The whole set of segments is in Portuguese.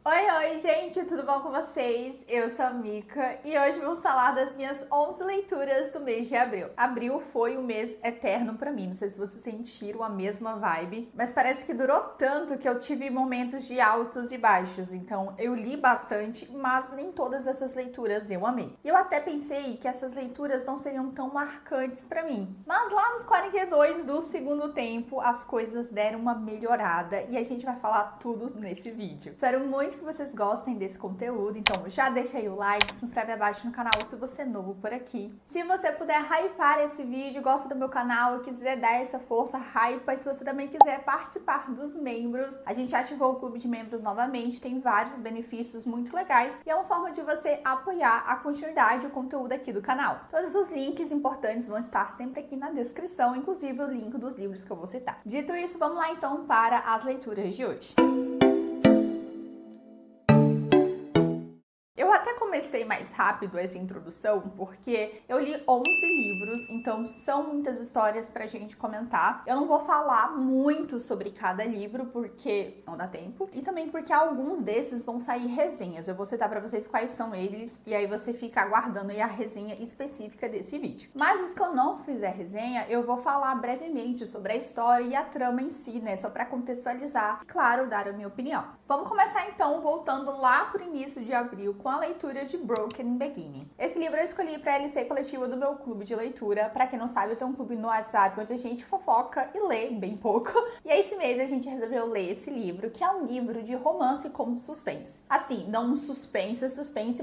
Oi, gente, tudo bom com vocês? Eu sou a Mika e hoje vamos falar das minhas 11 leituras do mês de abril. Abril foi um mês eterno pra mim, não sei se vocês sentiram a mesma vibe, mas parece que durou tanto que eu tive momentos de altos e baixos, então eu li bastante, mas nem todas essas leituras eu amei. E eu até pensei que essas leituras não seriam tão marcantes pra mim, mas lá nos 42 do segundo tempo as coisas deram uma melhorada e a gente vai falar tudo nesse vídeo. Espero muito que vocês gostem desse conteúdo, então já deixa aí o like, se inscreve abaixo no canal se você é novo por aqui. Se você puder hypar esse vídeo, gosta do meu canal e quiser dar essa força, hypa. E se você também quiser participar dos membros, a gente ativou o clube de membros novamente, tem vários benefícios muito legais e é uma forma de você apoiar a continuidade e o conteúdo aqui do canal. Todos os links importantes vão estar sempre aqui na descrição, inclusive o link dos livros que eu vou citar. Dito isso, vamos lá então para as leituras de hoje. Eu até comecei mais rápido essa introdução porque eu li 11 livros, então são muitas histórias pra gente comentar. Eu não vou falar muito sobre cada livro porque não dá tempo e também porque alguns desses vão sair resenhas. Eu vou citar pra vocês quais são eles e aí você fica aguardando aí a resenha específica desse vídeo. Mas os que eu não fizer resenha, eu vou falar brevemente sobre a história e a trama em si, né? Só pra contextualizar e, claro, dar a minha opinião. Vamos começar então voltando lá pro início de abril com a leitura de Broken Beginning. Esse livro eu escolhi para a LC coletiva do meu clube de leitura. Para quem não sabe, eu tenho um clube no WhatsApp onde a gente fofoca e lê bem pouco. E aí esse mês a gente resolveu ler esse livro, que é um livro de romance com suspense. Assim, não um suspense,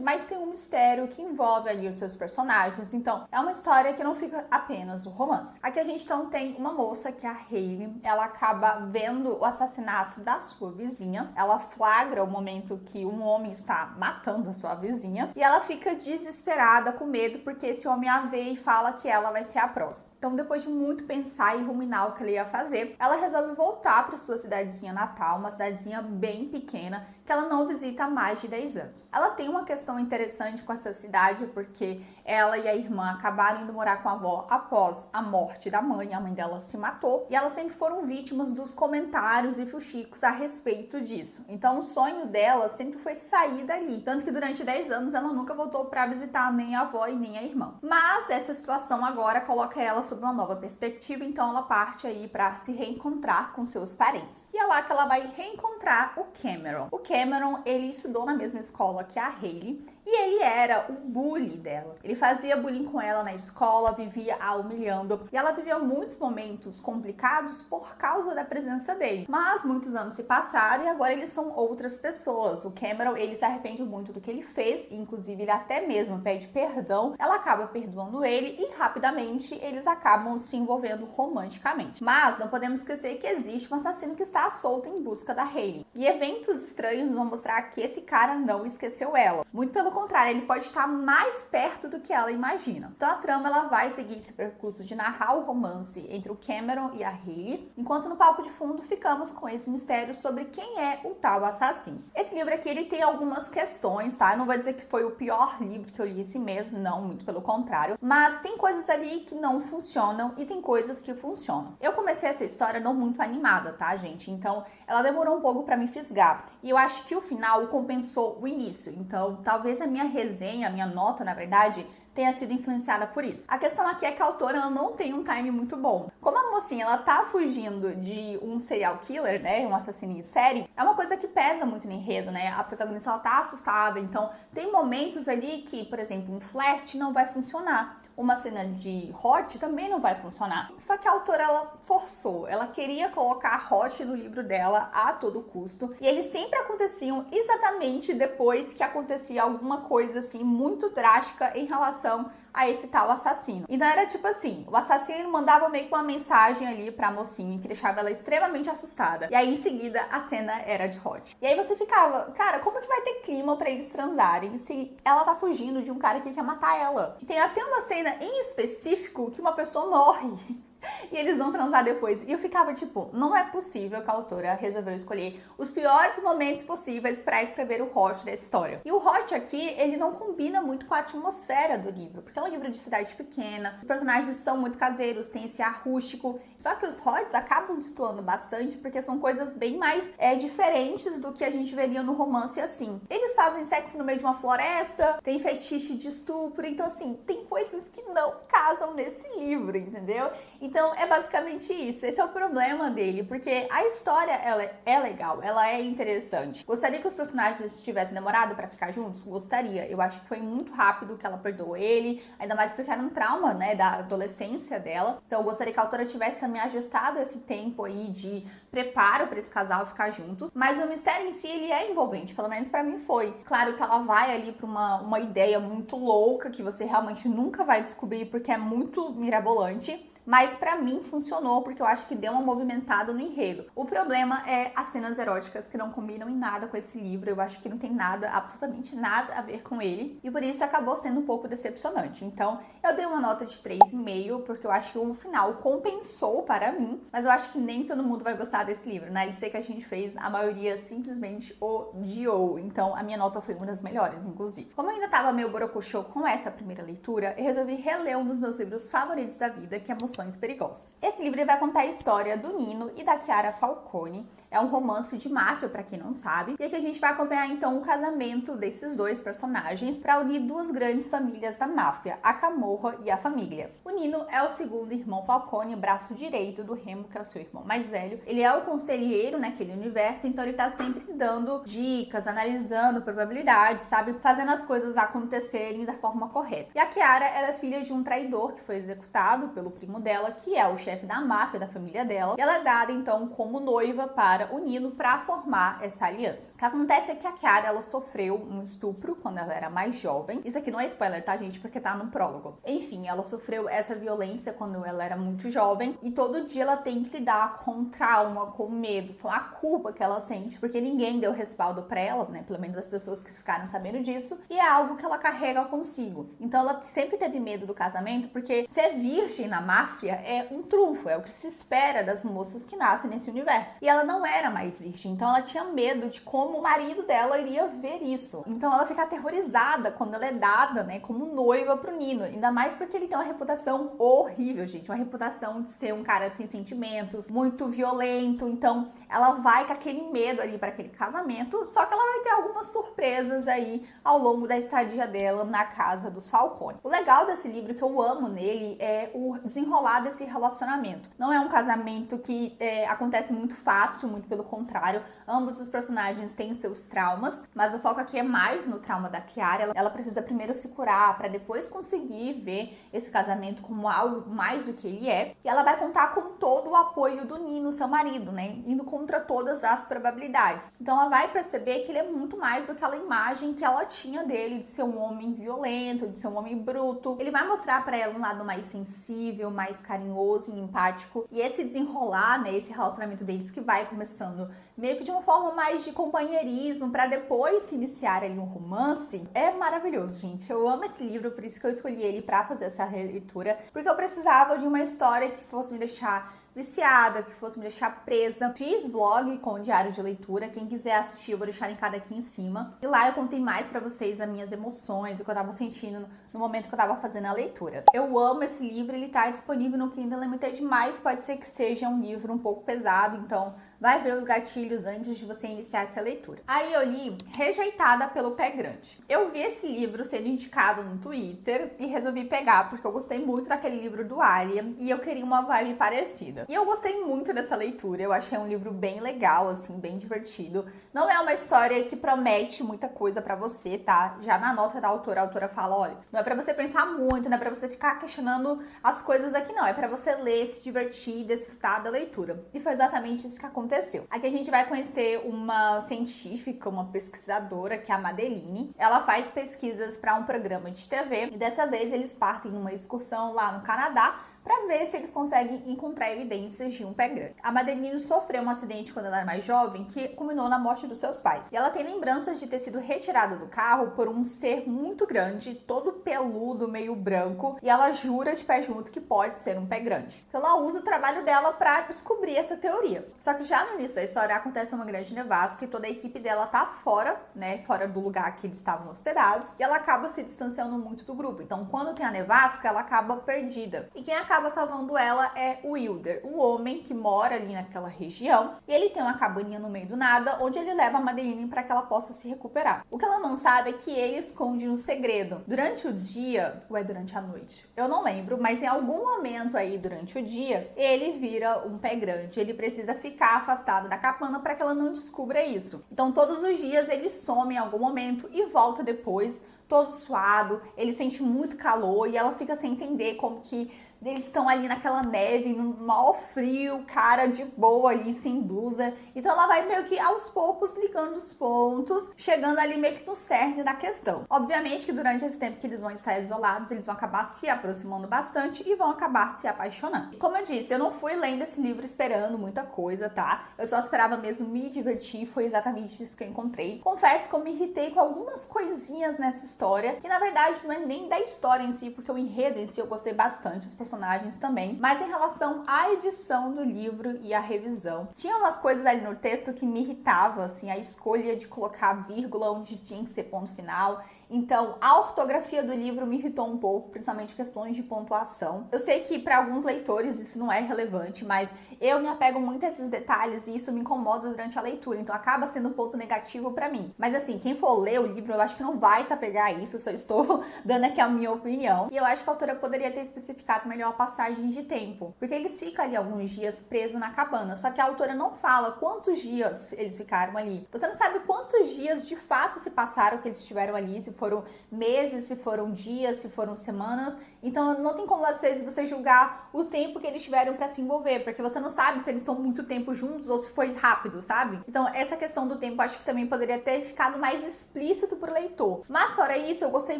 mas tem um mistério que envolve ali os seus personagens. Então, é uma história que não fica apenas o romance. Aqui a gente então tem uma moça que é a Hayley. Ela acaba vendo o assassinato da sua vizinha. Ela flagra o momento que um homem está matando a sua vizinha e ela fica desesperada, com medo, porque esse homem a vê e fala que ela vai ser a próxima. Então, depois de muito pensar e ruminar o que ele ia fazer, ela resolve voltar para sua cidadezinha natal, uma cidadezinha bem pequena, que ela não visita há mais de 10 anos. Ela tem uma questão interessante com essa cidade, porque ela e a irmã acabaram indo morar com a avó após a morte da mãe. A mãe dela se matou e elas sempre foram vítimas dos comentários e fuxicos a respeito disso. Então, o sonho dela sempre foi sair dali. Tanto que durante 10 anos ela nunca voltou para visitar nem a avó e nem a irmã. Mas essa situação agora coloca ela sob uma nova perspectiva, então ela parte aí para se reencontrar com seus parentes. E é lá que ela vai reencontrar o Cameron. O Cameron, ele estudou na mesma escola que a Hayley e ele era o bully dela. Ele fazia bullying com ela na escola, vivia a humilhando e ela viveu muitos momentos complicados por causa da presença dele. Mas muitos anos se passaram e agora eles são outras pessoas. O Cameron, ele se arrepende muito do que ele fez, inclusive ele até mesmo pede perdão. Ela acaba perdoando ele e rapidamente eles acabam se envolvendo romanticamente. Mas não podemos esquecer que existe um assassino que está solto em busca da Hayley. E eventos estranhos vão mostrar que esse cara não esqueceu ela. Muito pelo contrário, ele pode estar mais perto do que ela imagina. Então a trama ela vai seguir esse percurso de narrar o romance entre o Cameron e a Hayley, enquanto no palco de fundo ficamos com esse mistério sobre quem é o tal assassino. Esse livro aqui ele tem algumas questões, tá? Eu não vou dizer que foi o pior livro que eu li esse mês, não, muito pelo contrário, mas tem coisas ali que não funcionam e tem coisas que funcionam. Eu comecei essa história não muito animada, tá, gente? Então ela demorou um pouco para me fisgar e eu acho que o final compensou o início. Então talvez a minha resenha, a minha nota, na verdade, tenha sido influenciada por isso. A questão aqui é que a autora ela não tem um time muito bom. Como a mocinha ela tá fugindo de um serial killer, né, um assassino em série, é uma coisa que pesa muito no enredo, né? A protagonista ela tá assustada, então tem momentos ali que, por exemplo, um flerte não vai funcionar. Uma cena de hot também não vai funcionar. Só que a autora, ela forçou. Ela queria colocar hot no livro dela a todo custo. E eles sempre aconteciam exatamente depois que acontecia alguma coisa, assim, muito drástica em relação a esse tal assassino. Então era tipo assim, o assassino mandava meio que uma mensagem ali pra mocinha que deixava ela extremamente assustada. E aí em seguida a cena era de hot. E aí você ficava, cara, como que vai ter clima pra eles transarem se ela tá fugindo de um cara que quer matar ela? E tem até uma cena em específico que uma pessoa morre. e eles vão transar depois. E eu ficava tipo, não é possível que a autora resolveu escolher os piores momentos possíveis pra escrever o hot da história. E o hot aqui, ele não combina muito com a atmosfera do livro, porque é um livro de cidade pequena, os personagens são muito caseiros, tem esse ar rústico, só que os hots acabam destoando bastante, porque são coisas bem mais diferentes do que a gente veria no romance assim. Eles fazem sexo no meio de uma floresta, tem fetiche de estupro, então assim, tem coisas que não casam nesse livro, entendeu? Então é basicamente isso, esse é o problema dele, porque a história, ela é legal, ela é interessante. Gostaria que os personagens tivessem demorado pra ficar juntos? Gostaria. Eu acho que foi muito rápido que ela perdoou ele, ainda mais porque era um trauma, né, da adolescência dela. Então eu gostaria que a autora tivesse também ajustado esse tempo aí de preparo pra esse casal ficar junto. Mas o mistério em si, ele é envolvente, pelo menos pra mim foi. Claro que ela vai ali pra uma ideia muito louca que você realmente nunca vai descobrir porque é muito mirabolante. Mas pra mim funcionou, porque eu acho que deu uma movimentada no enredo. O problema é as cenas eróticas que não combinam em nada com esse livro. Eu acho que não tem nada, absolutamente nada a ver com ele. E por isso acabou sendo um pouco decepcionante. Então, eu dei uma nota de 3,5, porque eu acho que o final compensou para mim. Mas eu acho que nem todo mundo vai gostar desse livro. Na LC que a gente fez, a maioria simplesmente odiou. Então, a minha nota foi uma das melhores, inclusive. Como eu ainda tava meio borocochô com essa primeira leitura, eu resolvi reler um dos meus livros favoritos da vida, que é Perigosas. Esse livro vai contar a história do Nino e da Chiara Falcone. É um romance de máfia, pra quem não sabe. E aqui a gente vai acompanhar então o casamento desses dois personagens para unir duas grandes famílias da máfia, a Camorra e a Famiglia. O Nino é o segundo irmão Falcone, o braço direito do Remo, que é o seu irmão mais velho. Ele é o conselheiro naquele universo, então ele tá sempre dando dicas, analisando probabilidades, sabe? Fazendo as coisas acontecerem da forma correta. E a Chiara, ela é filha de um traidor que foi executado pelo primo dela, que é o chefe da máfia da família dela. E ela é dada então como noiva para o Nino para formar essa aliança. O que acontece é que a Chiara, ela sofreu um estupro quando ela era mais jovem. Isso aqui não é spoiler, tá, gente? Porque tá no prólogo. Enfim, ela sofreu essa violência quando ela era muito jovem e todo dia ela tem que lidar com o trauma, com o medo, com a culpa que ela sente, porque ninguém deu respaldo para ela, né? Pelo menos as pessoas que ficaram sabendo disso. E é algo que ela carrega consigo. Então ela sempre teve medo do casamento, porque ser virgem na máfia é um trunfo, é o que se espera das moças que nascem nesse universo. E ela não era mais virgem, então ela tinha medo de como o marido dela iria ver isso. Então ela fica aterrorizada quando ela é dada, né, como noiva pro Nino, ainda mais porque ele tem uma reputação horrível, gente, uma reputação de ser um cara sem sentimentos, muito violento. Então ela vai com aquele medo ali para aquele casamento, só que ela vai ter algumas surpresas aí ao longo da estadia dela na casa dos Falcone. O legal desse livro, que eu amo nele, é o desenrolar desse relacionamento. Não é um casamento que acontece muito fácil, muito pelo contrário. Ambos os personagens têm seus traumas, mas o foco aqui é mais no trauma da Chiara. Ela precisa primeiro se curar para depois conseguir ver esse casamento como algo mais do que ele é. E ela vai contar com todo o apoio do Nino, seu marido, né? Indo contra todas as probabilidades. Então ela vai perceber que ele é muito mais do que aquela imagem que ela tinha dele, de ser um homem violento, de ser um homem bruto. Ele vai mostrar para ela um lado mais sensível, mais carinhoso e empático. E esse desenrolar, né, esse relacionamento deles que vai começando meio que de uma forma mais de companheirismo para depois se iniciar ali um romance, é maravilhoso, gente. Eu amo esse livro, por isso que eu escolhi ele para fazer essa releitura, porque eu precisava de uma história que fosse me deixar viciada, que fosse me deixar presa. Fiz blog com o diário de leitura, quem quiser assistir eu vou deixar linkado aqui em cima. E lá eu contei mais pra vocês das minhas emoções, o que eu tava sentindo no momento que eu tava fazendo a leitura. Eu amo esse livro, ele tá disponível no Kindle Unlimited, mas pode ser que seja um livro um pouco pesado, então vai ver os gatilhos antes de você iniciar essa leitura. Aí eu li Rejeitada pelo Pé Grande. Eu vi esse livro sendo indicado no Twitter e resolvi pegar, porque eu gostei muito daquele livro do Alien e eu queria uma vibe parecida. E eu gostei muito dessa leitura, eu achei um livro bem legal, assim, bem divertido. Não é uma história que promete muita coisa pra você, tá? Já na nota da autora, a autora fala, olha, não é pra você pensar muito, não é pra você ficar questionando as coisas aqui, não. É pra você ler, se divertir, desfrutar da leitura. E foi exatamente isso que aconteceu. Aqui a gente vai conhecer uma científica, uma pesquisadora, que é a Madeline. Ela faz pesquisas para um programa de TV e dessa vez eles partem numa excursão lá no Canadá para ver se eles conseguem encontrar evidências de um pé grande. A Madeline sofreu um acidente quando ela era mais jovem que culminou na morte dos seus pais. E ela tem lembranças de ter sido retirada do carro por um ser muito grande, todo peludo, meio branco, e ela jura de pé junto que pode ser um pé grande. Então ela usa o trabalho dela para descobrir essa teoria. Só que já no início da história acontece uma grande nevasca e toda a equipe dela tá fora, né, fora do lugar que eles estavam hospedados, e ela acaba se distanciando muito do grupo. Então quando tem a nevasca, ela acaba perdida. E quem acaba salvando ela é o Wilder, um homem que mora ali naquela região, e ele tem uma cabaninha no meio do nada, onde ele leva a Madeline para que ela possa se recuperar. O que ela não sabe é que ele esconde um segredo. Durante o dia, ou é durante a noite? Eu não lembro, mas em algum momento aí durante o dia, ele vira um pé grande. Ele precisa ficar afastado da cabana para que ela não descubra isso. Então todos os dias ele some em algum momento e volta depois, todo suado, ele sente muito calor e ela fica sem entender como que eles estão ali naquela neve, no maior frio, cara de boa ali, sem blusa. Então ela vai meio que aos poucos ligando os pontos, chegando ali meio que no cerne da questão. Obviamente que durante esse tempo que eles vão estar isolados, eles vão acabar se aproximando bastante e vão acabar se apaixonando. Como eu disse, eu não fui lendo esse livro esperando muita coisa, tá? Eu só esperava mesmo me divertir, foi exatamente isso que eu encontrei. Confesso que eu me irritei com algumas coisinhas nessa história, que na verdade não é nem da história em si, porque o enredo em si eu gostei bastante, os personagens também, mas em relação à edição do livro e à revisão, tinha umas coisas ali no texto que me irritavam, assim, a escolha de colocar vírgula onde tinha que ser ponto final. Então, a ortografia do livro me irritou um pouco, principalmente questões de pontuação. Eu sei que para alguns leitores isso não é relevante, mas eu me apego muito a esses detalhes e isso me incomoda durante a leitura, então acaba sendo um ponto negativo para mim. Mas assim, quem for ler o livro, eu acho que não vai se apegar a isso, eu só estou dando aqui a minha opinião. E eu acho que a autora poderia ter especificado melhor a passagem de tempo, porque eles ficam ali alguns dias presos na cabana, só que a autora não fala quantos dias eles ficaram ali. Você não sabe quantos dias de fato se passaram que eles estiveram ali, se foram meses, se foram dias, se foram semanas. Então não tem como você julgar o tempo que eles tiveram para se envolver, porque você não sabe se eles estão muito tempo juntos ou se foi rápido, sabe? Então essa questão do tempo acho que também poderia ter ficado mais explícito pro leitor. Mas fora isso, eu gostei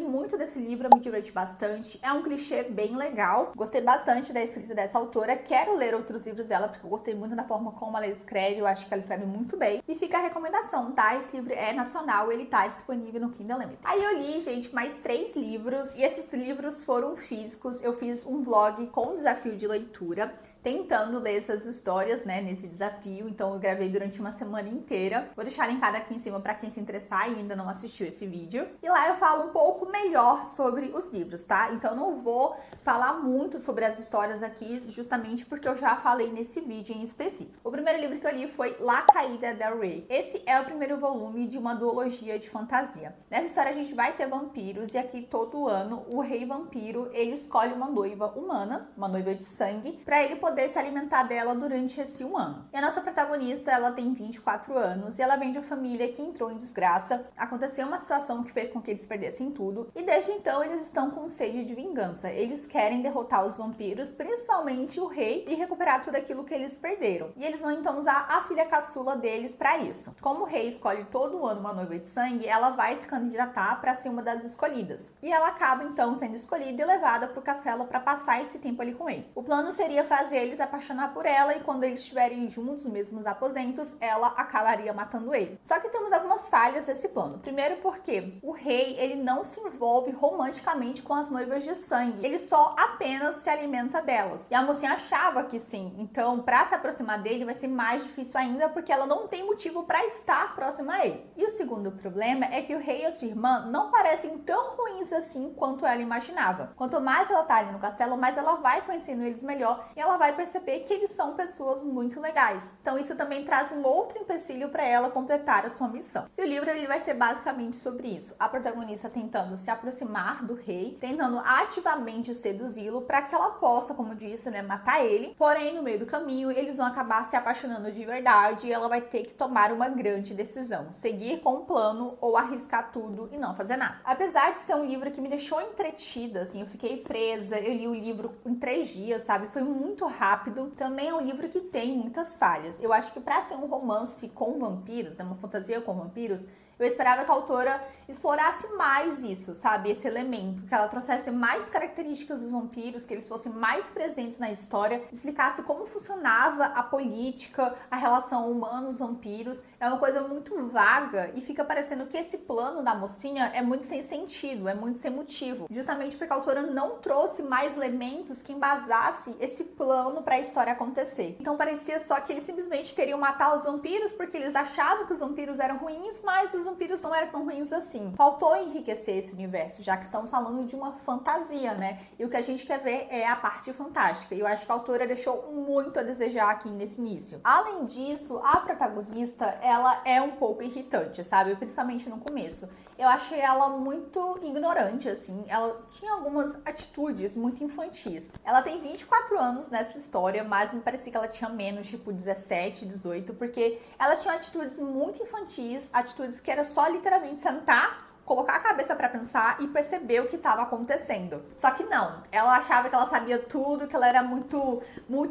muito desse livro, eu me diverti bastante. É um clichê bem legal. Gostei bastante da escrita dessa autora. Quero ler outros livros dela, porque eu gostei muito da forma como ela escreve. Eu acho que ela escreve muito bem. E fica a recomendação, tá? Esse livro é nacional, ele tá disponível no Kindle Unlimited. Aí eu li, gente, mais 3 livros, e esses livros foram físicos. Eu fiz um vlog com desafio de leitura, tentando ler essas histórias, né, nesse desafio. Então eu gravei durante uma semana inteira. Vou deixar linkado aqui em cima para quem se interessar e ainda não assistiu esse vídeo. E lá eu falo um pouco melhor sobre os livros, tá? Então não vou falar muito sobre as histórias aqui, justamente porque eu já falei nesse vídeo em específico. O primeiro livro que eu li foi La Caída del Rei. Esse é o primeiro volume de uma duologia de fantasia. Nessa história a gente vai ter vampiros e aqui todo ano o rei vampiro, ele escolhe uma noiva humana, uma noiva de sangue, para ele poder se alimentar dela durante esse um ano. E a nossa protagonista, ela tem 24 anos e ela vem de uma família que entrou em desgraça. Aconteceu uma situação que fez com que eles perdessem tudo e desde então eles estão com sede de vingança. Eles querem derrotar os vampiros, principalmente o rei, e recuperar tudo aquilo que eles perderam. E eles vão então usar a filha caçula deles para isso. Como o rei escolhe todo ano uma noiva de sangue, ela vai se candidatar para ser uma das escolhidas. E ela acaba então sendo escolhida e levada para o castelo para passar esse tempo ali com ele. O plano seria fazer ele se apaixonar por ela e quando eles estiverem juntos nos mesmos aposentos, ela acabaria matando ele. Só que temos algumas falhas nesse plano. Primeiro porque o rei, ele não se envolve romanticamente com as noivas de sangue. Ele só apenas se alimenta delas. E a mocinha achava que sim. Então, para se aproximar dele vai ser mais difícil ainda porque ela não tem motivo para estar próxima a ele. E o segundo problema é que o rei e a sua irmã não parecem tão ruins assim quanto ela imaginava. Quanto mais ela tá ali no castelo, mais ela vai conhecendo eles melhor e ela vai perceber que eles são pessoas muito legais. Então isso também traz um outro empecilho para ela completar a sua missão. E o livro ele vai ser basicamente sobre isso. A protagonista tentando se aproximar do rei, tentando ativamente seduzi-lo para que ela possa, como disse, né, matar ele. Porém, no meio do caminho, eles vão acabar se apaixonando de verdade e ela vai ter que tomar uma grande decisão. Seguir com o plano ou arriscar tudo e não fazer nada. Apesar de ser um livro que me deixou entretida, assim, eu fiquei presa, eu li o livro em 3 dias, sabe? Foi muito rápido. Também é um livro que tem muitas falhas. Eu acho que para ser um romance com vampiros, né, uma fantasia com vampiros, eu esperava que a autora explorasse mais isso, sabe? Esse elemento, que ela trouxesse mais características dos vampiros, que eles fossem mais presentes na história, explicasse como funcionava a política, a relação humanos-vampiros. É uma coisa muito vaga e fica parecendo que esse plano da mocinha é muito sem sentido, é muito sem motivo, justamente porque a autora não trouxe mais elementos que embasasse esse plano para a história acontecer. Então parecia só que eles simplesmente queriam matar os vampiros porque eles achavam que os vampiros eram ruins, mas os vampiros não eram tão ruins assim. Faltou enriquecer esse universo, já que estamos falando de uma fantasia, né? E o que a gente quer ver é a parte fantástica. E eu acho que a autora deixou muito a desejar aqui nesse início. Além disso, a protagonista, ela é um pouco irritante, sabe? Principalmente no começo. Eu achei ela muito ignorante, assim. Ela tinha algumas atitudes muito infantis. Ela tem 24 anos nessa história, mas me parecia que ela tinha menos, tipo 17, 18, porque ela tinha atitudes muito infantis, atitudes que era só literalmente sentar, colocar a cabeça pra pensar e perceber o que estava acontecendo. Só que não, ela achava que ela sabia tudo, que ela era muito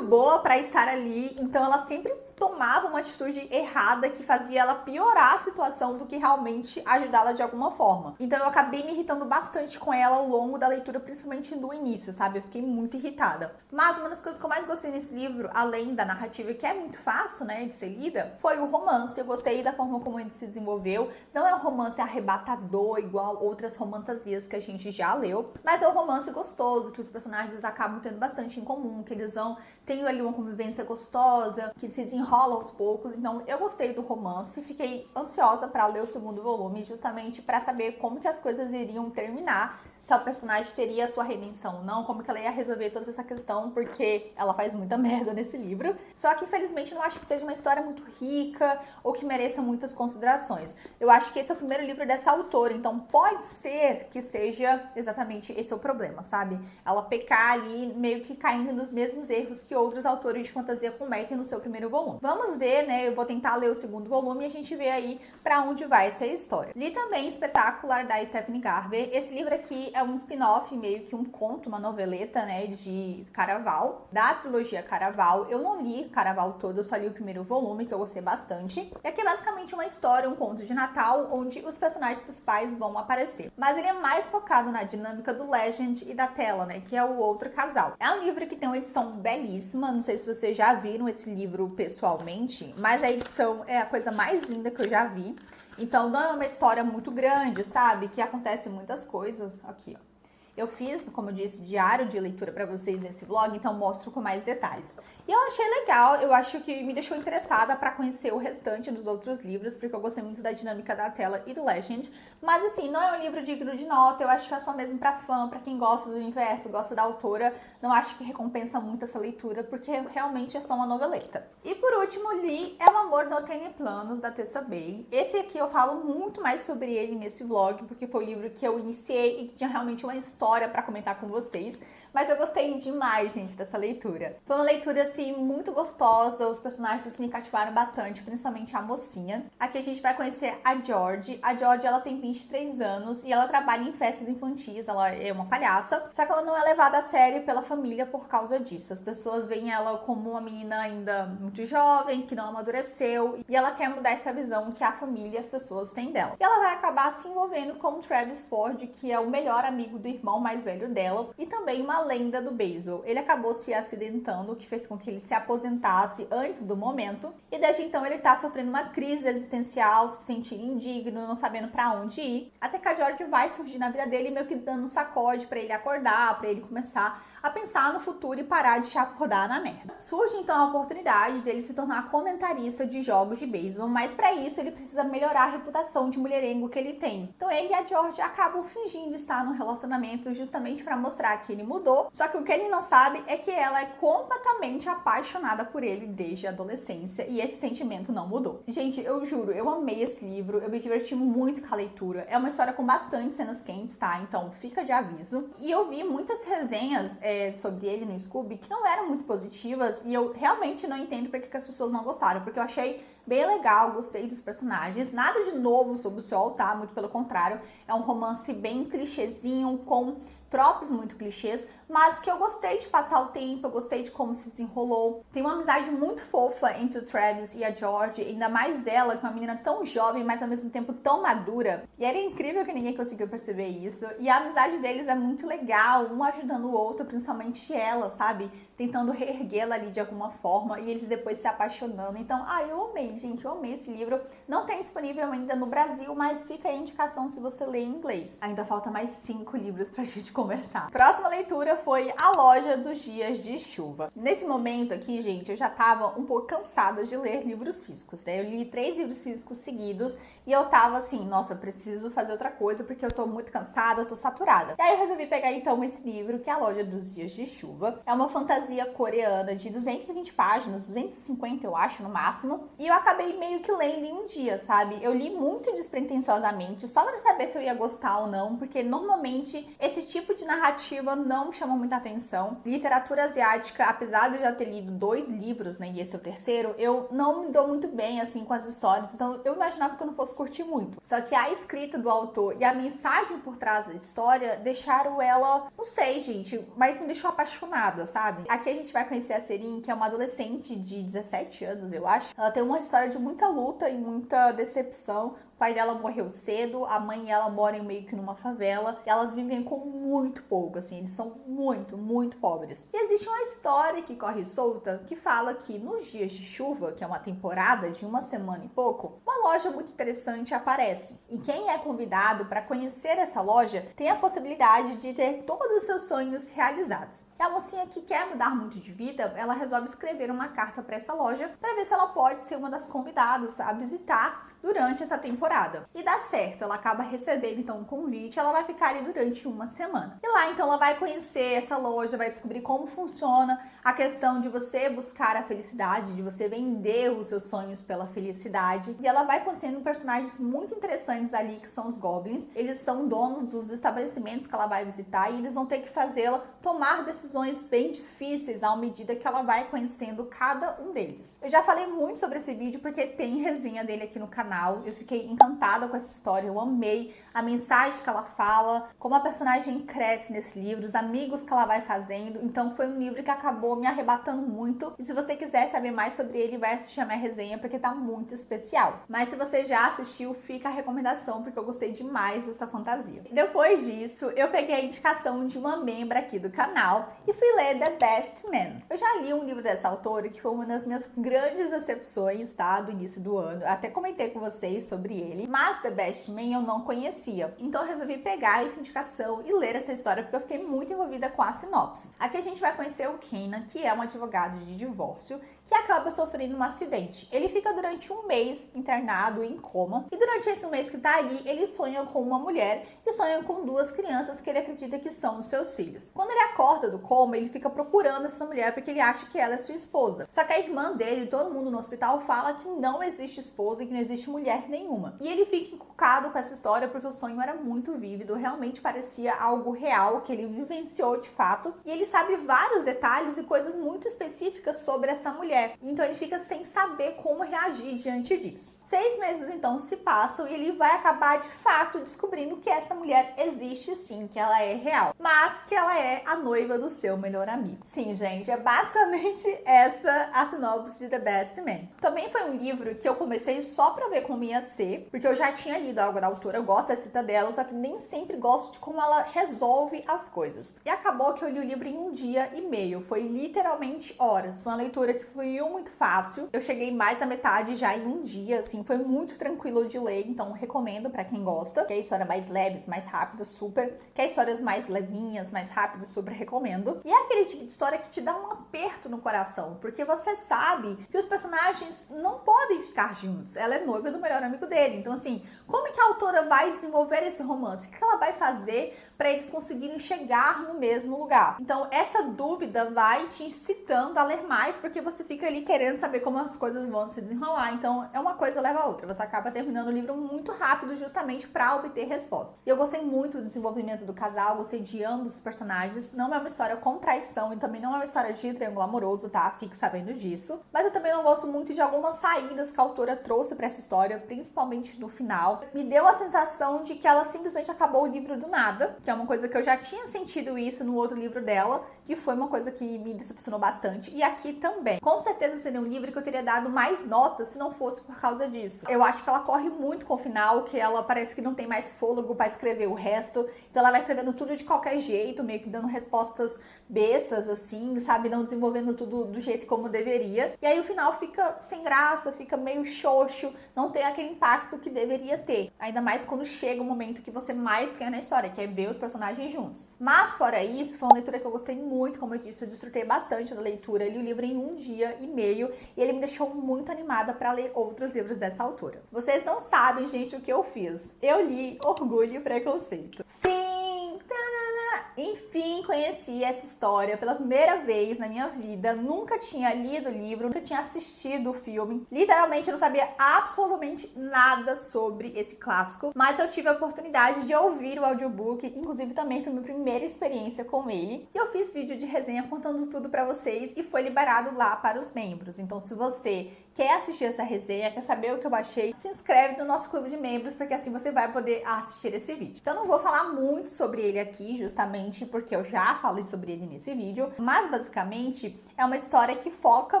boa pra estar ali, então ela sempre tomava uma atitude errada que fazia ela piorar a situação do que realmente ajudá-la de alguma forma. Então eu acabei me irritando bastante com ela ao longo da leitura, principalmente no início, sabe? Eu fiquei muito irritada. Mas uma das coisas que eu mais gostei nesse livro, além da narrativa, que é muito fácil, né, de ser lida, foi o romance. Eu gostei da forma como ele se desenvolveu. Não é um romance arrebatador, igual outras romantasias que a gente já leu, mas é um romance gostoso, que os personagens acabam tendo bastante em comum, que eles vão tendo ali uma convivência gostosa, que se desenrola aos poucos. Então eu gostei do romance, fiquei ansiosa para ler o segundo volume, justamente para saber como que as coisas iriam terminar, se o personagem teria a sua redenção ou não, como que ela ia resolver toda essa questão, porque ela faz muita merda nesse livro. Só que, infelizmente, não acho que seja uma história muito rica ou que mereça muitas considerações. Eu acho que esse é o primeiro livro dessa autora, então pode ser que seja exatamente esse o problema, sabe? Ela pecar ali, meio que caindo nos mesmos erros que outros autores de fantasia cometem no seu primeiro volume. Vamos ver, né? Eu vou tentar ler o segundo volume e a gente vê aí pra onde vai ser a história. Li também Espetacular, da Stephanie Garber. Esse livro aqui é um spin-off, meio que um conto, uma noveleta, né, de Caraval, da trilogia Caraval. Eu não li Caraval todo, eu só li o primeiro volume, que eu gostei bastante. E aqui é basicamente uma história, um conto de Natal, onde os personagens principais vão aparecer. Mas ele é mais focado na dinâmica do Legend e da Tela, né, que é o outro casal. É um livro que tem uma edição belíssima, não sei se vocês já viram esse livro pessoalmente, mas a edição é a coisa mais linda que eu já vi. Então não é uma história muito grande, sabe? Que acontece muitas coisas. Aqui, ó. Eu fiz, como eu disse, diário de leitura para vocês nesse vlog, então mostro com mais detalhes. E eu achei legal, eu acho que me deixou interessada para conhecer o restante dos outros livros, porque eu gostei muito da dinâmica da Tela e do Legend. Mas assim, não é um livro digno de nota, eu acho que é só mesmo para fã, para quem gosta do universo, gosta da autora. Não acho que recompensa muito essa leitura, porque realmente é só uma noveleta. E por último, li É um Amor Não Tem Planos, da Tessa Bailey. Esse aqui eu falo muito mais sobre ele nesse vlog, porque foi o livro que eu iniciei e que tinha realmente uma história para comentar com vocês. Mas eu gostei demais, gente, dessa leitura. Foi uma leitura, assim, muito gostosa. Os personagens assim, me cativaram bastante, principalmente a mocinha. Aqui a gente vai conhecer a George. A George, ela tem 23 anos e ela trabalha em festas infantis. Ela é uma palhaça. Só que ela não é levada a sério pela família por causa disso. As pessoas veem ela como uma menina ainda muito jovem, que não amadureceu. E ela quer mudar essa visão que a família e as pessoas têm dela. E ela vai acabar se envolvendo com o Travis Ford, que é o melhor amigo do irmão mais velho dela. E também uma lenda do beisebol. Ele acabou se acidentando, o que fez com que ele se aposentasse antes do momento, e desde então ele tá sofrendo uma crise existencial, se sentindo indigno, não sabendo pra onde ir, até que a George vai surgir na vida dele, meio que dando um sacode pra ele acordar, pra ele começar a pensar no futuro e parar de chapurdar na merda. Surge então a oportunidade dele se tornar comentarista de jogos de beisebol, mas para isso ele precisa melhorar a reputação de mulherengo que ele tem. Então ele e a George acabam fingindo estar num relacionamento justamente para mostrar que ele mudou, só que o que ele não sabe é que ela é completamente apaixonada por ele desde a adolescência e esse sentimento não mudou. Gente, eu juro, eu amei esse livro, eu me diverti muito com a leitura. É uma história com bastante cenas quentes, tá? Então fica de aviso. E eu vi muitas resenhas sobre ele no Scooby que não eram muito positivas e eu realmente não entendo porque que as pessoas não gostaram, porque eu achei bem legal, gostei dos personagens, nada de novo sob o sol, tá? Muito pelo contrário, é um romance bem clichêzinho, com tropes muito clichês, mas que eu gostei de passar o tempo, eu gostei de como se desenrolou. Tem uma amizade muito fofa entre o Travis e a George, ainda mais ela, que é uma menina tão jovem, mas ao mesmo tempo tão madura. E era incrível que ninguém conseguiu perceber isso. E a amizade deles é muito legal, um ajudando o outro, principalmente ela, sabe? Tentando reerguê-la ali de alguma forma e eles depois se apaixonando. Então, eu amei, gente, eu amei esse livro. Não tem disponível ainda no Brasil, mas fica aí a indicação se você lê em inglês. Ainda falta mais 5 livros pra gente conversar. Próxima leitura foi A Loja dos Dias de Chuva. Nesse momento aqui, gente, eu já tava um pouco cansada de ler livros físicos, né? Eu li 3 livros físicos seguidos e eu tava assim, nossa, eu preciso fazer outra coisa porque eu tô muito cansada, eu tô saturada. E aí eu resolvi pegar então esse livro, que é A Loja dos Dias de Chuva. É uma fantasia coreana de 220 páginas, 250 eu acho no máximo, e eu acabei meio que lendo em um dia, sabe? Eu li muito despretensiosamente, só pra saber se eu ia gostar ou não, porque normalmente esse tipo de narrativa não me chama muita atenção. Literatura asiática, apesar de eu já ter lido 2 livros, né, e esse é o terceiro, eu não me dou muito bem, assim, com as histórias, então eu imaginava que eu não fosse curtir muito. Só que a escrita do autor e a mensagem por trás da história deixaram ela, não sei, gente, mas me deixou apaixonada, sabe? Aqui a gente vai conhecer a Serin, que é uma adolescente de 17 anos, eu acho. Ela tem uma história de muita luta e muita decepção. O pai dela morreu cedo, a mãe e ela moram meio que numa favela, e elas vivem com muito pouco, assim, eles são muito, muito pobres. E existe uma história que corre solta que fala que nos dias de chuva, que é uma temporada de 1 semana e pouco, uma loja muito interessante aparece. E quem é convidado para conhecer essa loja tem a possibilidade de ter todos os seus sonhos realizados. E a mocinha que quer mudar muito de vida, ela resolve escrever uma carta para essa loja para ver se ela pode ser uma das convidadas a visitar durante essa temporada. E dá certo, ela acaba recebendo então um convite, ela vai ficar ali durante 1 semana. E lá então ela vai conhecer essa loja, vai descobrir como funciona a questão de você buscar a felicidade, de você vender os seus sonhos pela felicidade. E ela vai conhecendo personagens muito interessantes ali, que são os Goblins. Eles são donos dos estabelecimentos que ela vai visitar e eles vão ter que fazê-la tomar decisões bem difíceis à medida que ela vai conhecendo cada um deles. Eu já falei muito sobre esse vídeo porque tem resenha dele aqui no canal. Eu fiquei encantada com essa história, eu amei a mensagem que ela fala, como a personagem cresce nesse livro, os amigos que ela vai fazendo. Então foi um livro que acabou me arrebatando muito. E se você quiser saber mais sobre ele, vai assistir a minha resenha porque tá muito especial. Mas se você já assistiu, fica a recomendação porque eu gostei demais dessa fantasia. Depois disso, eu peguei a indicação de uma membra aqui do canal e fui ler The Best Man. Eu já li um livro dessa autora que foi uma das minhas grandes decepções, tá, do início do ano. Eu até comentei com vocês sobre ele, mas The Best Man eu não conhecia. Então eu resolvi pegar essa indicação e ler essa história porque eu fiquei muito envolvida com a sinopse. Aqui a gente vai conhecer o Kenan, que é um advogado de divórcio que acaba sofrendo um acidente. Ele fica durante 1 mês internado em coma e durante esse mês que tá ali, ele sonha com uma mulher e sonha com 2 crianças que ele acredita que são os seus filhos. Quando ele acorda do coma, ele fica procurando essa mulher porque ele acha que ela é sua esposa. Só que a irmã dele, todo mundo no hospital, fala que não existe esposa e que não existe mulher nenhuma. E ele fica encucado com essa história porque o sonho era muito vívido, realmente parecia algo real que ele vivenciou de fato. E ele sabe vários detalhes e coisas muito específicas sobre essa mulher. Então ele fica sem saber como reagir diante disso. 6 meses então se passam e ele vai acabar de fato descobrindo que essa mulher existe sim, que ela é real, mas que ela é a noiva do seu melhor amigo. Sim, gente, é basicamente essa a sinopse de The Best Man. Também foi um livro que eu comecei só pra ver como ia ser, porque eu já tinha lido algo da autora, eu gosto da cita dela, só que nem sempre gosto de como ela resolve as coisas. E acabou que eu li o livro em 1 dia e meio, foi literalmente horas. Foi uma leitura que fluiu muito fácil. Eu cheguei mais da metade já em 1 dia, assim, foi muito tranquilo de ler, então recomendo pra quem gosta. Quer história mais leves, mais rápidas, super. Quer histórias mais levinhas, mais rápidas, super recomendo. E é aquele tipo de história que te dá um aperto no coração, porque você sabe que os personagens não podem ficar juntos. Ela é noiva do melhor amigo dele. Então, assim, como é que a autora vai desenvolver esse romance? O que ela vai fazer para eles conseguirem chegar no mesmo lugar? Então, essa dúvida vai te incitando a ler mais, porque você fica ali querendo saber como as coisas vão se desenrolar. Então, é uma coisa leva a outra. Você acaba terminando o livro muito rápido, justamente para obter resposta. E eu gostei muito do desenvolvimento do casal, gostei de ambos os personagens. Não é uma história com traição e também não é uma história de triângulo amoroso, tá? Fique sabendo disso. Mas eu também não gosto muito de algumas saídas que a autora trouxe pra essa história, principalmente no final. Me deu a sensação de que ela simplesmente acabou o livro do nada, que é uma coisa que eu já tinha sentido isso no outro livro dela, que foi uma coisa que me decepcionou bastante. E aqui também. Com certeza seria um livro que eu teria dado mais notas se não fosse por causa disso. Eu acho que ela corre muito com o final, que ela parece que não tem mais fôlego pra escrever o resto. Então ela vai escrevendo tudo de qualquer jeito, meio que dando respostas bestas, assim, sabe? Não desenvolvendo tudo do jeito como deveria. E aí o final fica sem graça, fica meio xoxo, não tem aquele impacto que deveria ter. Ainda mais quando chega o momento que você mais quer na história, que é ver os personagens juntos. Mas fora isso, foi uma leitura que eu gostei muito, como eu disse, eu desfrutei bastante da leitura. Eu li o livro em 1 dia e meio e ele me deixou muito animada para ler outros livros dessa autora. Vocês não sabem, gente, o que eu fiz. Eu li Orgulho e Preconceito. Sim! Tanana! Enfim, conheci essa história pela primeira vez na minha vida. Nunca tinha lido o livro, nunca tinha assistido o filme. Literalmente, eu não sabia absolutamente nada sobre esse clássico. Mas eu tive a oportunidade de ouvir o audiobook. Inclusive, também foi minha primeira experiência com ele. E eu fiz vídeo de resenha contando tudo pra vocês e foi liberado lá para os membros. Então, se você quer assistir essa resenha, quer saber o que eu achei, se inscreve no nosso clube de membros, porque assim você vai poder assistir esse vídeo. Então eu não vou falar muito sobre ele aqui, justamente porque eu já falei sobre ele nesse vídeo, mas basicamente é uma história que foca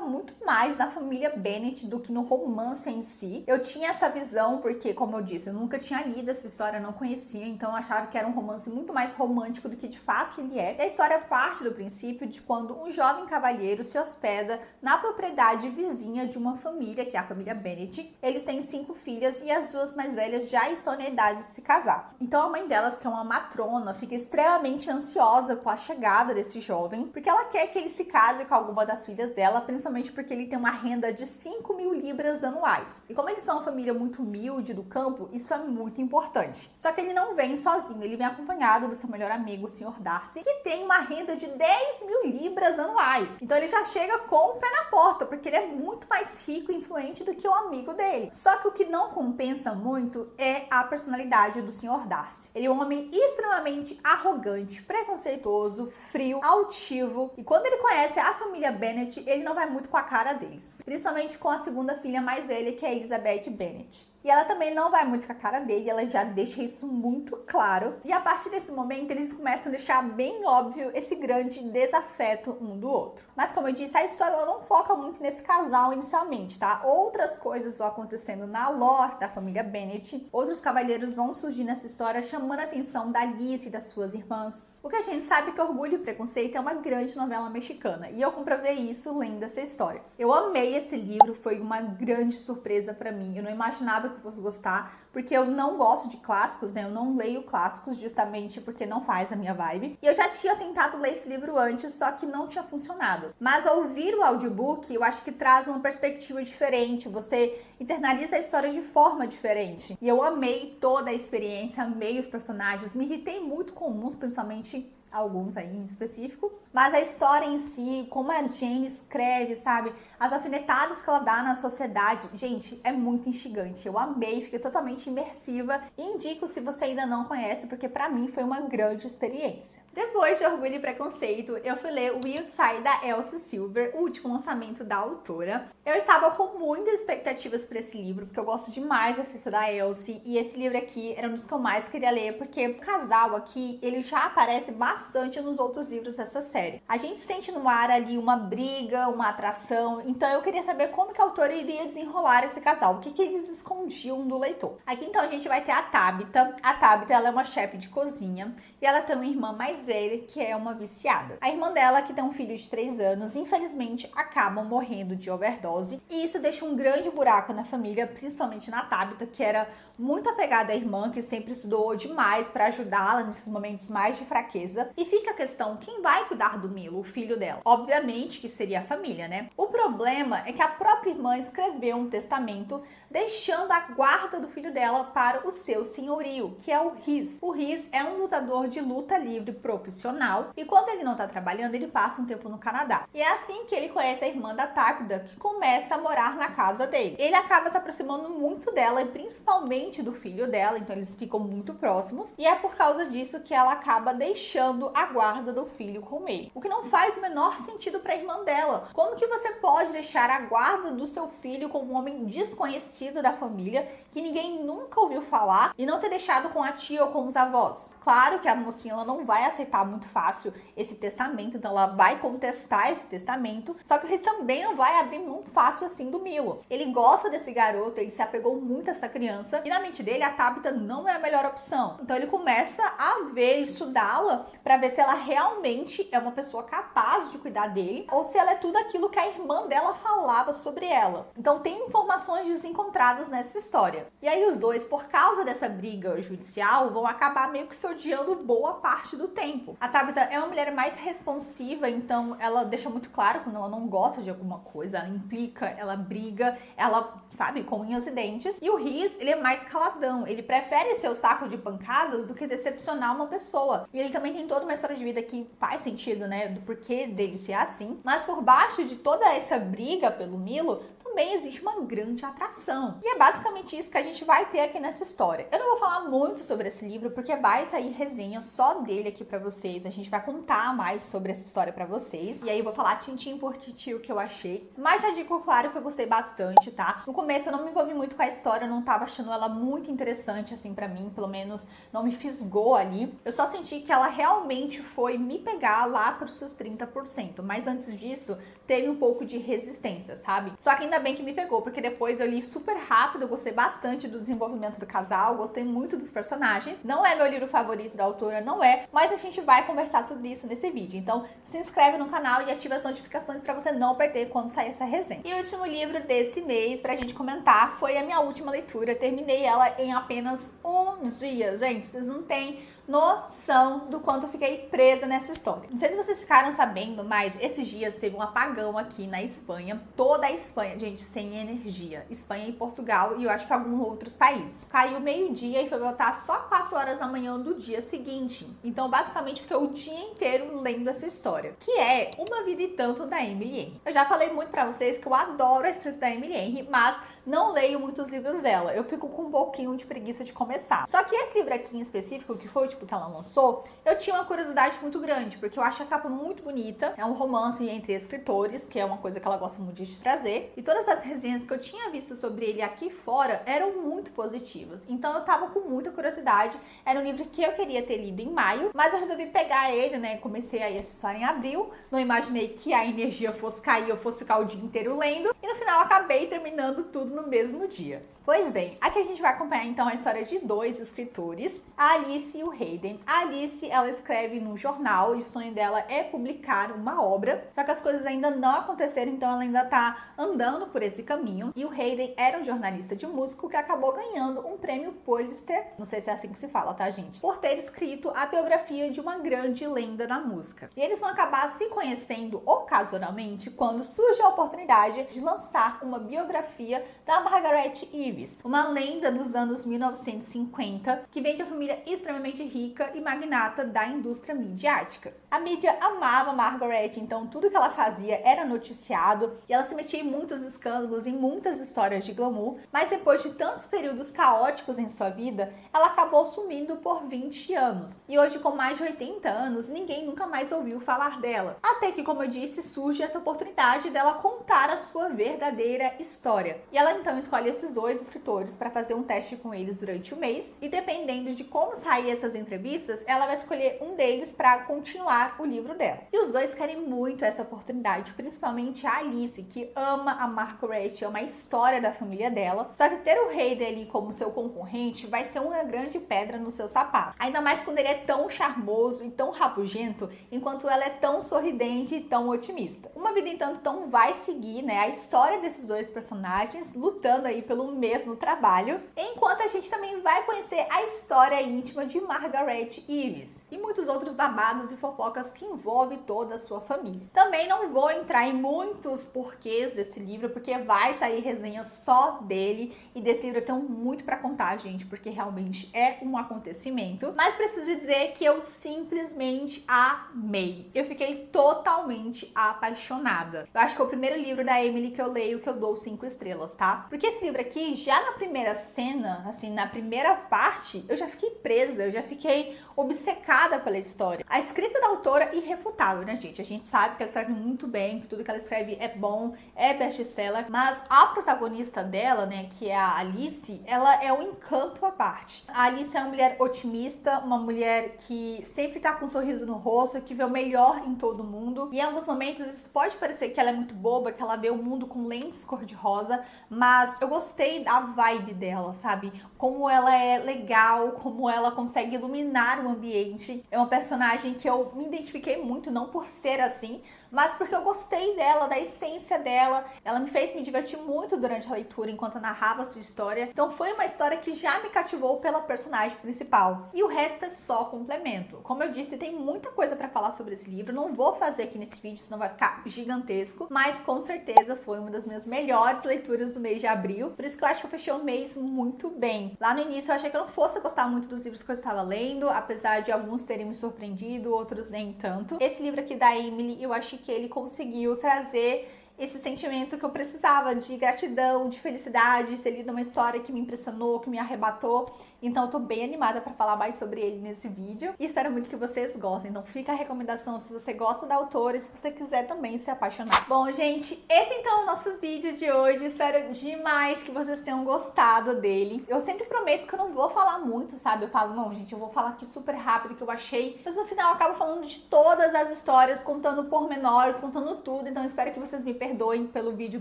muito mais na família Bennet do que no romance em si. Eu tinha essa visão porque, como eu disse, eu nunca tinha lido essa história, não conhecia, então eu achava que era um romance muito mais romântico do que de fato ele é. E a história parte do princípio de quando um jovem cavalheiro se hospeda na propriedade vizinha de uma família, que é a família Bennet. Eles têm 5 filhas e as 2 mais velhas já estão na idade de se casar. Então a mãe delas, que é uma matrona, fica extremamente ansiosa com a chegada desse jovem, porque ela quer que ele se case com alguma das filhas dela, principalmente porque ele tem uma renda de 5.000 libras anuais. E como eles são uma família muito humilde do campo, isso é muito importante. Só que ele não vem sozinho, ele vem acompanhado do seu melhor amigo, o Sr. Darcy, que tem uma renda de 10.000 libras anuais. Então ele já chega com o pé na porta, porque ele é muito mais rico e influente do que o amigo dele. Só que o que não compensa muito é a personalidade do Sr. Darcy. Ele é um homem extremamente arrogante, preconceituoso, frio, altivo, e quando ele conhece a família Bennet, ele não vai muito com a cara deles. Principalmente com a segunda filha mais velha, que é a Elizabeth Bennet. E ela também não vai muito com a cara dele, ela já deixa isso muito claro. E a partir desse momento, eles começam a deixar bem óbvio esse grande desafeto um do outro. Mas como eu disse, a história ela não foca muito nesse casal inicialmente, tá? Outras coisas vão acontecendo na lore da família Bennet. Outros cavalheiros vão surgir nessa história, chamando a atenção da Alice e das suas irmãs. O que a gente sabe é que Orgulho e Preconceito é uma grande novela mexicana, e eu comprovei isso lendo essa história. Eu amei esse livro, foi uma grande surpresa pra mim. Eu não imaginava que eu fosse gostar, porque eu não gosto de clássicos, né? Eu não leio clássicos justamente porque não faz a minha vibe. E eu já tinha tentado ler esse livro antes, só que não tinha funcionado. Mas ao ouvir o audiobook, eu acho que traz uma perspectiva diferente. Você internaliza a história de forma diferente. E eu amei toda a experiência, amei os personagens, me irritei muito com uns, principalmente alguns aí em específico, mas a história em si, como a Jane escreve, sabe, as alfinetadas que ela dá na sociedade, gente, é muito instigante. Eu amei, fiquei totalmente imersiva e indico se você ainda não conhece, porque pra mim foi uma grande experiência. Depois de Orgulho e Preconceito, eu fui ler Wild Side da Elsie Silver, o último lançamento da autora. Eu estava com muitas expectativas para esse livro, porque eu gosto demais da escrita da Elsie, e esse livro aqui era um dos que eu mais queria ler, porque o casal aqui, ele já aparece bastante nos outros livros dessa série. A gente sente no ar ali uma briga, uma atração, então eu queria saber como que a autora iria desenrolar esse casal, o que que eles escondiam do leitor. Aqui então a gente vai ter a Tabitha. A Tabitha, ela é uma chefe de cozinha e ela tem uma irmã mais velha que é uma viciada. A irmã dela, que tem um filho de 3 anos, infelizmente acabam morrendo de overdose, e isso deixa um grande buraco na família, principalmente na Tabitha, que era muito apegada à irmã, que sempre estudou demais para ajudá-la nesses momentos mais de fraqueza. E fica a questão, quem vai cuidar do Milo, o filho dela? Obviamente que seria a família, né? O problema é que a própria irmã escreveu um testamento deixando a guarda do filho dela para o seu senhorio, que é o Rhys. O Rhys é um lutador de luta livre profissional, e quando ele não tá trabalhando, ele passa um tempo no Canadá. E é assim que ele conhece a irmã da Tabitha, que começa a morar na casa dele. Ele acaba se aproximando muito dela, e principalmente do filho dela, então eles ficam muito próximos, e é por causa disso que ela acaba deixando deixando a guarda do filho com ele. O que não faz o menor sentido para a irmã dela. Como que você pode deixar a guarda do seu filho com um homem desconhecido da família, que ninguém nunca ouviu falar, e não ter deixado com a tia ou com os avós? Claro que a mocinha ela não vai aceitar muito fácil esse testamento, então ela vai contestar esse testamento, só que o Rhys também não vai abrir muito fácil assim do Milo. Ele gosta desse garoto, ele se apegou muito a essa criança, e na mente dele a Tabitha não é a melhor opção. Então ele começa a ver, estudá-la, para ver se ela realmente é uma pessoa capaz de cuidar dele, ou se ela é tudo aquilo que a irmã dela falava sobre ela. Então tem informações desencontradas nessa história. E aí os dois, por causa dessa briga judicial, vão acabar meio que se odiando boa parte do tempo. A Tabitha é uma mulher mais responsiva, então ela deixa muito claro quando ela não gosta de alguma coisa, ela implica, ela briga, ela, sabe, com unhas e dentes. E o Rhys, ele é mais caladão, ele prefere ser o saco de pancadas do que decepcionar uma pessoa. E ele também tem toda uma história de vida que faz sentido, né, do porquê dele ser assim. Mas por baixo de toda essa briga pelo Milo, também existe uma grande atração. E é basicamente isso que a gente vai ter aqui nessa história. Eu não vou falar muito sobre esse livro, porque vai sair resenha só dele aqui pra vocês. A gente vai contar mais sobre essa história pra vocês. E aí eu vou falar tintim por tintim o que eu achei. Mas já digo, claro, que eu gostei bastante, tá? No começo eu não me envolvi muito com a história, eu não tava achando ela muito interessante, assim, pra mim. Pelo menos não me fisgou ali. Eu só senti que ela realmente foi me pegar lá pros seus 30%. Mas antes disso, teve um pouco de resistência, sabe? Só que ainda bem que me pegou, porque depois eu li super rápido, eu gostei bastante do desenvolvimento do casal, gostei muito dos personagens. Não é meu livro favorito da autora, não é, mas a gente vai conversar sobre isso nesse vídeo. Então se inscreve no canal e ativa as notificações para você não perder quando sair essa resenha. E o último livro desse mês pra gente comentar foi a minha última leitura. Terminei ela em apenas um dia. Gente, vocês não têm noção do quanto eu fiquei presa nessa história. Não sei se vocês ficaram sabendo, mas esses dias teve um apagão aqui na Espanha. Toda a Espanha, gente, sem energia. Espanha e Portugal e eu acho que alguns outros países. Caiu meio-dia e foi voltar só 4 horas da manhã do dia seguinte. Então, basicamente, fiquei o dia inteiro lendo essa história, que é Uma Vida e Tanto, da Emily Henry. Eu já falei muito pra vocês que eu adoro a escrita da Emily Henry, mas não leio muitos livros dela. Eu fico com um pouquinho de preguiça de começar. Só que esse livro aqui em específico, que foi tipo que ela lançou, eu tinha uma curiosidade muito grande, porque eu acho a capa muito bonita. É um romance entre escritores, que é uma coisa que ela gosta muito de trazer. E todas as resenhas que eu tinha visto sobre ele aqui fora eram muito positivas. Então eu tava com muita curiosidade. Era um livro que eu queria ter lido em maio, mas eu resolvi pegar ele, né? Comecei aí essa história em abril. Não imaginei que a energia fosse cair, eu fosse ficar o dia inteiro lendo. E no final acabei terminando tudo no mesmo dia. Pois bem, aqui a gente vai acompanhar então a história de dois escritores, a Alice e o Hayden. A Alice, ela escreve no jornal e o sonho dela é publicar uma obra, só que as coisas ainda não aconteceram, então ela ainda tá andando por esse caminho. E o Hayden era um jornalista de música que acabou ganhando um prêmio Pulitzer, não sei se é assim que se fala, tá, gente? Por ter escrito a biografia de uma grande lenda da música. E eles vão acabar se conhecendo ocasionalmente quando surge a oportunidade de lançar uma biografia da Margaret Ives, uma lenda dos anos 1950 que vem de uma família extremamente rica e magnata da indústria midiática. A mídia amava Margaret, então tudo que ela fazia era noticiado e ela se metia em muitos escândalos, em muitas histórias de glamour, mas depois de tantos períodos caóticos em sua vida, ela acabou sumindo por 20 anos. E hoje, com mais de 80 anos, ninguém nunca mais ouviu falar dela. Até que, como eu disse, surge essa oportunidade dela contar a sua verdadeira história. E ela então escolhe esses dois escritores para fazer um teste com eles durante o mês, e dependendo de como sair essas entrevistas, ela vai escolher um deles para continuar o livro dela. E os dois querem muito essa oportunidade, principalmente a Alice, que ama a Margaret, ama a história da família dela. Só que ter o Hayden ali como seu concorrente vai ser uma grande pedra no seu sapato. Ainda mais quando ele é tão charmoso e tão rabugento, enquanto ela é tão sorridente e tão otimista. Uma Vida então vai seguir, né, a história desses dois personagens lutando aí pelo mesmo trabalho, enquanto a gente também vai conhecer a história íntima de Margaret Ives e muitos outros babados e fofocas que envolvem toda a sua família. Também não vou entrar em muitos porquês desse livro, porque vai sair resenha só dele, e desse livro eu tenho muito pra contar, gente, porque realmente é um acontecimento. Mas preciso dizer que eu simplesmente amei. Eu fiquei totalmente apaixonada. Eu acho que é o primeiro livro da Emily que eu leio que eu dou 5 estrelas, tá? tá? Porque esse livro aqui, já na primeira cena, assim, na primeira parte, eu já fiquei presa, eu já fiquei obcecada pela história. A escrita da autora é irrefutável, né, gente? A gente sabe que ela escreve muito bem, que tudo que ela escreve é bom, é best-seller, mas a protagonista dela, né, que é a Alice, ela é um encanto à parte. A Alice é uma mulher otimista, uma mulher que sempre tá com um sorriso no rosto, que vê o melhor em todo mundo. E em alguns momentos isso pode parecer que ela é muito boba, que ela vê o mundo com lentes cor-de-rosa, mas eu gostei da vibe dela, sabe? Como ela é legal, como ela consegue iluminar o ambiente. É uma personagem que eu me identifiquei muito, não por ser assim, mas porque eu gostei dela, da essência dela. Ela me fez me divertir muito durante a leitura, enquanto eu narrava a sua história. Então foi uma história que já me cativou pela personagem principal. E o resto é só complemento. Como eu disse, tem muita coisa pra falar sobre esse livro. Não vou fazer aqui nesse vídeo, senão vai ficar gigantesco. Mas com certeza foi uma das minhas melhores leituras do mês de abril. Por isso que eu acho que eu fechei o mês muito bem. Lá no início eu achei que eu não fosse gostar muito dos livros que eu estava lendo, apesar de alguns terem me surpreendido, outros nem tanto. Esse livro aqui da Emily, eu acho que ele conseguiu trazer esse sentimento que eu precisava, de gratidão, de felicidade, de ter lido uma história que me impressionou, que me arrebatou. Então eu tô bem animada pra falar mais sobre ele nesse vídeo e espero muito que vocês gostem. Então fica a recomendação se você gosta da autora e se você quiser também se apaixonar. Bom, gente, esse então é o nosso vídeo de hoje. Espero demais que vocês tenham gostado dele. Eu sempre prometo que eu não vou falar muito, sabe? Eu falo, não, gente, eu vou falar aqui super rápido que eu achei. Mas no final eu acabo falando de todas as histórias, contando pormenores, contando tudo. Então eu espero que vocês me perdoem pelo vídeo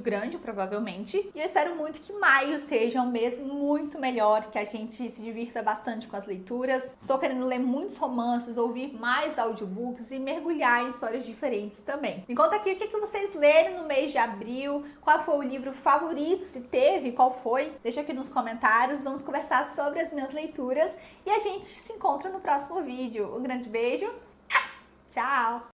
grande, provavelmente. E eu espero muito que maio seja um mês muito melhor, que a gente se divirta bastante com as leituras. Estou querendo ler muitos romances, ouvir mais audiobooks e mergulhar em histórias diferentes também. Me conta aqui o que vocês leram no mês de abril, qual foi o livro favorito, se teve, qual foi. Deixa aqui nos comentários, vamos conversar sobre as minhas leituras e a gente se encontra no próximo vídeo. Um grande beijo, tchau!